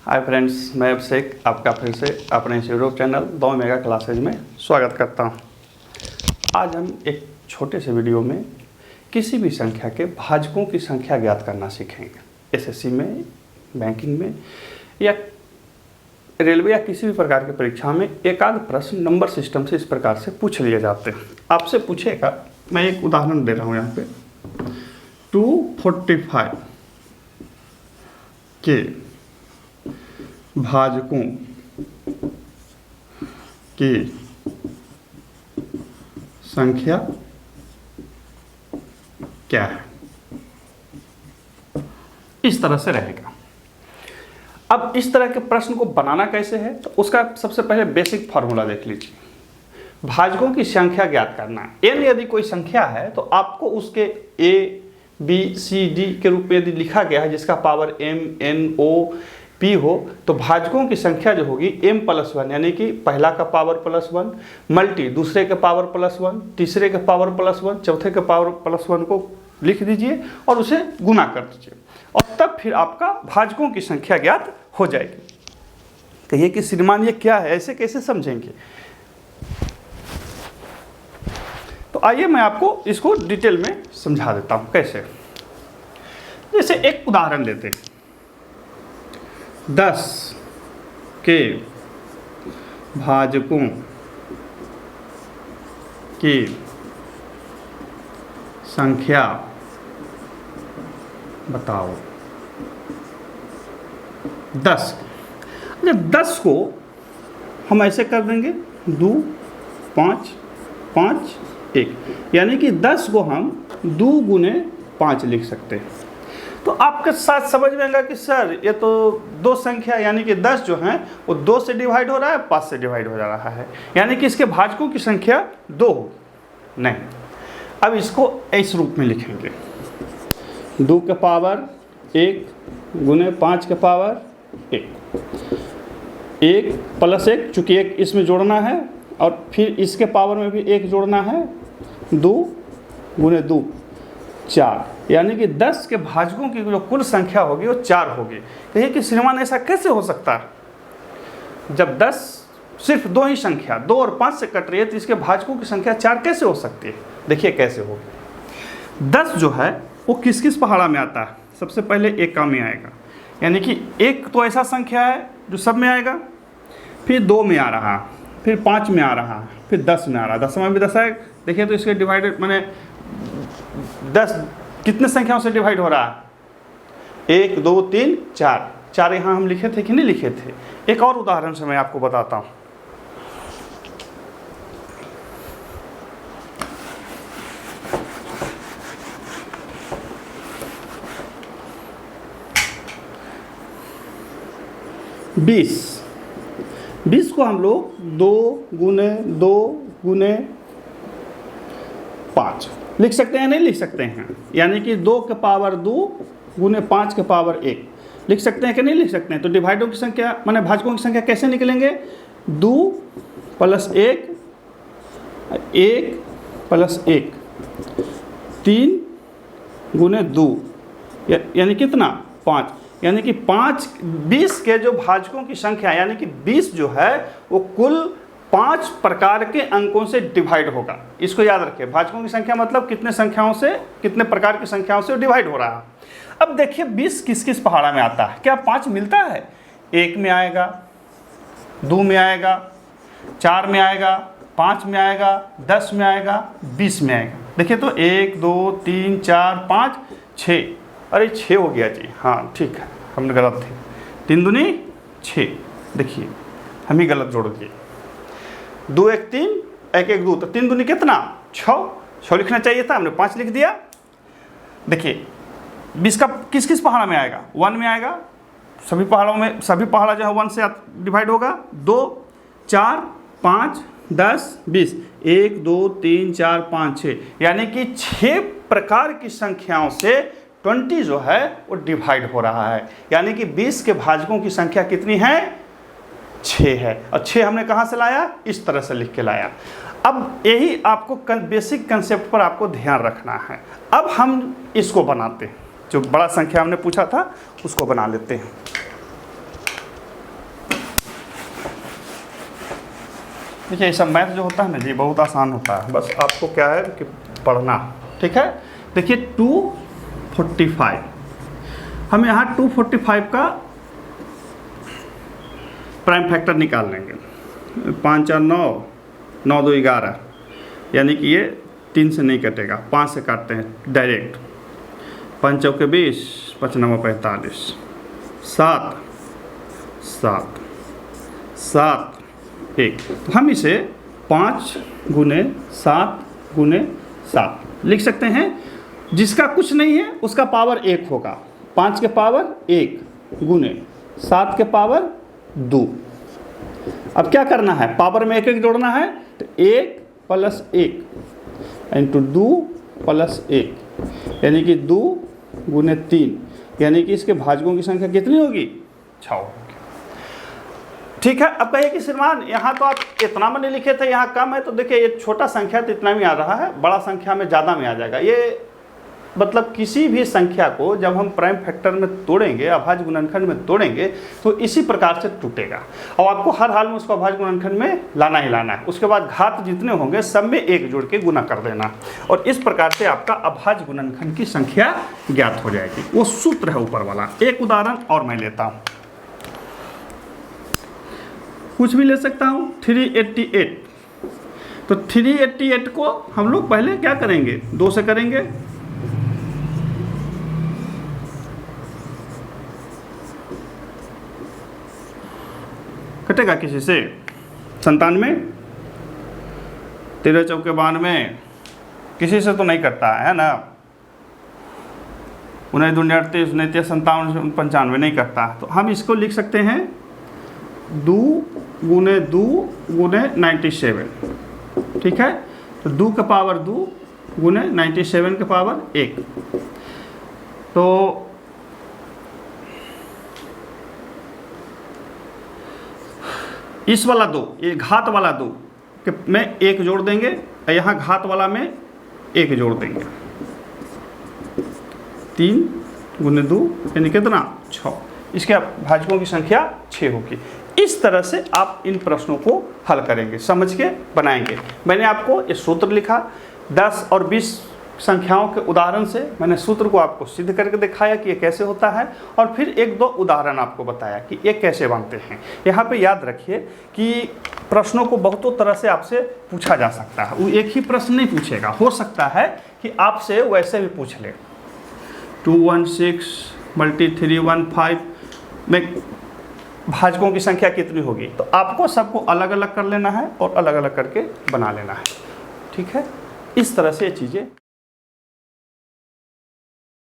Hi friends, मैं अभिषेक आपका फिर से अपने इस यूट्यूब चैनल 2 मेगा क्लासेज में स्वागत करता हूं। आज हम एक छोटे से वीडियो में किसी भी संख्या के भाजकों की संख्या ज्ञात करना सीखेंगे। एसएससी में, बैंकिंग में या रेलवे या किसी भी प्रकार की परीक्षा में एक आध प्रश्न नंबर सिस्टम से इस प्रकार से पूछ लिए जाते हैं। आपसे पूछेगा, मैं एक उदाहरण दे रहा हूँ यहाँ पे, 245 के भाजकों की संख्या क्या है, इस तरह से रहेगा। अब इस तरह के प्रश्न को बनाना कैसे है, तो उसका सबसे पहले बेसिक फार्मूला देख लीजिए। भाजकों की संख्या ज्ञात करना है। n यदि कोई संख्या है तो आपको उसके a, b, c, d के रूप में यदि लिखा गया है, जिसका power m, n, o, p हो, तो भाजकों की संख्या जो होगी m+1, यानी कि पहला का पावर +1 मल्टी दूसरे के पावर +1, तीसरे के पावर +1, चौथे के पावर +1 को लिख दीजिए और उसे गुना कर दीजिए, और तब फिर आपका भाजकों की संख्या ज्ञात हो जाएगी। कहिए कि श्रीमान ये क्या है, ऐसे कैसे समझेंगे? तो आइए मैं आपको इसको डिटेल में समझा देता हूं कैसे। जैसे एक उदाहरण लेते हैं, 10 के भाजकों की संख्या बताओ। 10 को हम ऐसे कर देंगे 2, 5, 5, 1, यानी कि 10 को हम 2 गुने 5 लिख सकते हैं। तो आपके साथ समझ में आएगा कि सर ये तो दो संख्या, यानी कि 10 जो है वो 2 से डिवाइड हो रहा है, 5 से डिवाइड हो जा रहा है, यानी कि इसके भाजकों की संख्या 2 हो। नहीं, अब इसको इस रूप में लिखेंगे, 2 के पावर 1 गुने 5 के पावर 1, 1 + 1, चूँकि 1 इसमें जोड़ना है और फिर इसके पावर में भी 1 जोड़ना है, 2 गुने 2 4, यानी कि 10 के भाजकों की जो कुल संख्या होगी वो 4 होगी। कहिए कि श्रीमान ऐसा कैसे हो सकता है? जब 10 सिर्फ 2 ही संख्या 2 और 5 से कट रही है तो इसके भाजकों की संख्या 4 कैसे हो सकती है? देखिए कैसे होगी। 10 जो है वो किस किस पहाड़ा में आता है? सबसे पहले एका में आएगा, यानी कि 1 तो ऐसा संख्या है जो सब में आएगा, फिर 2 में आ रहा, फिर 5 में आ रहा, फिर 10 में आ रहा, 10 में भी 10 आएगा। देखिए तो इसके डिवाइडेड मैंने 10 कितने संख्याओं से डिवाइड हो रहा है? 1, 2, 3, 4, 4 यहाँ हम लिखे थे कि नहीं लिखे थे? एक और उदाहरण से मैं आपको बताता हूँ। बीस को हम लोग 2 गुने 2 गुने 5 लिख सकते हैं, नहीं लिख सकते हैं? यानी कि 2 के पावर 2 गुने 5 के पावर 1 लिख सकते हैं कि नहीं लिख सकते हैं? तो डिवाइडों की संख्या माने भाजकों की संख्या कैसे निकलेंगे? 2 + 1, 1 + 1, 3 गुने 2, यानी कितना? 5, यानी कि 20 के जो भाजकों की संख्या, यानी कि 20 जो है वो कुल 5 प्रकार के अंकों से डिवाइड होगा। इसको याद रखिए, भाजकों की संख्या मतलब कितने संख्याओं से, कितने प्रकार की संख्याओं से डिवाइड हो रहा है। अब देखिए 20 किस किस पहाड़ा में आता है? क्या 5 मिलता है? 1 में आएगा, 2 में आएगा, 4 में आएगा, 5 में आएगा, 10 में आएगा, 20 में आएगा। देखिए तो 1, 2, 3, 4, 5, 6, अरे 6 हो गया जी, हाँ ठीक है, हमने गलत थे, 3 दूनी 6, देखिए हम ही गलत जोड़ दिए, 2 1 3, 1 1 2, तो 3 दूनी कितना? 6 लिखना चाहिए था, हमने 5 लिख दिया। देखिए 20 का किस किस पहाड़ा में आएगा? 1 में आएगा, सभी पहाड़ों में, सभी पहाड़ा जो है 1 से डिवाइड होगा। 2, 4, 5, 10, 20, 1 2 3 4 5 6, यानी कि 6 प्रकार की संख्याओं से 20 जो है वो डिवाइड हो रहा है, यानी कि 20 के भाजकों की संख्या कितनी है? 6 है। और 6 हमने कहाँ से लाया? इस तरह से लिख के लाया। अब यही आपको बेसिक कंसेप्ट पर आपको ध्यान रखना है। अब हम इसको बनाते हैं, जो बड़ा संख्या हमने पूछा था उसको बना लेते हैं। देखिए ये सब मैथ जो होता है ना जी बहुत आसान होता है, बस आपको क्या है कि पढ़ना। ठीक है, देखिए 245, हम यहाँ 245 का प्राइम फैक्टर निकाल लेंगे। 5 4 9, 9 2 11, यानी कि ये 3 से नहीं कटेगा, 5 से काटते हैं डायरेक्ट। 5 चौके 20, 5 9 45, 7 7 7 1। तो हम इसे 5 गुने 7 गुने 7 लिख सकते हैं। जिसका कुछ नहीं है उसका पावर 1 होगा। 5 के पावर 1 गुने 7 के पावर 2। अब क्या करना है, पावर में 1 1 जोड़ना है, तो 1 + 1 इंटू 2 + 1, यानी कि 2 गुने 3, यानी कि इसके भाजकों की संख्या कितनी होगी, 6 होगी। ठीक है, अब कहिए कि श्रीमान यहाँ तो आप इतना में नहीं लिखे थे, यहाँ कम है। तो देखिए ये छोटा संख्या तो इतना में आ रहा है, बड़ा संख्या में ज़्यादा में आ जाएगा। ये मतलब किसी भी संख्या को जब हम प्राइम फैक्टर में तोड़ेंगे, अभाज्य गुणनखंड में तोड़ेंगे, तो इसी प्रकार से टूटेगा। और आपको हर हाल में उसको अभाज्य गुणनखंड में लाना ही लाना है। उसके बाद घात जितने होंगे सब में 1 जोड़ के गुना कर देना, और इस प्रकार से आपका अभाज्य गुणनखंड की संख्या ज्ञात हो जाएगी। वो सूत्र है ऊपर वाला। एक उदाहरण और मैं लेता हूँ, कुछ भी ले सकता हूँ। 388, तो 388 को हम लोग पहले क्या करेंगे, 2 से करेंगे। कटेगा किसी से, 97, 13 चौके 92, किसी से तो नहीं कटता है ना। 19 दूनी 38, 29 57, 95 नहीं कटता। तो हम इसको लिख सकते हैं 2 गुने 2 गुने 97। ठीक है, तो 2 का पावर 2 गुने 97 के पावर 1। तो इस वाला 2, ये घात वाला 2 में 1 जोड़ देंगे, और यहाँ घात वाला में 1 जोड़ देंगे। 3 गुने 2 यानी कितना, 6। इसके भाजकों की संख्या 6 होगी। इस तरह से आप इन प्रश्नों को हल करेंगे, समझ के बनाएंगे। मैंने आपको ये सूत्र लिखा, 10 और 20 संख्याओं के उदाहरण से मैंने सूत्र को आपको सिद्ध करके दिखाया कि ये कैसे होता है, और फिर 1-2 उदाहरण आपको बताया कि ये कैसे बनते हैं। यहाँ पे याद रखिए कि प्रश्नों को बहुतों तरह से आपसे पूछा जा सकता है। वो एक ही प्रश्न नहीं पूछेगा, हो सकता है कि आपसे वैसे भी पूछ ले। 216 × 315 में भाजकों की संख्या कितनी होगी, तो आपको सबको अलग अलग कर लेना है और अलग अलग करके बना लेना है। ठीक है, इस तरह से ये चीज़ें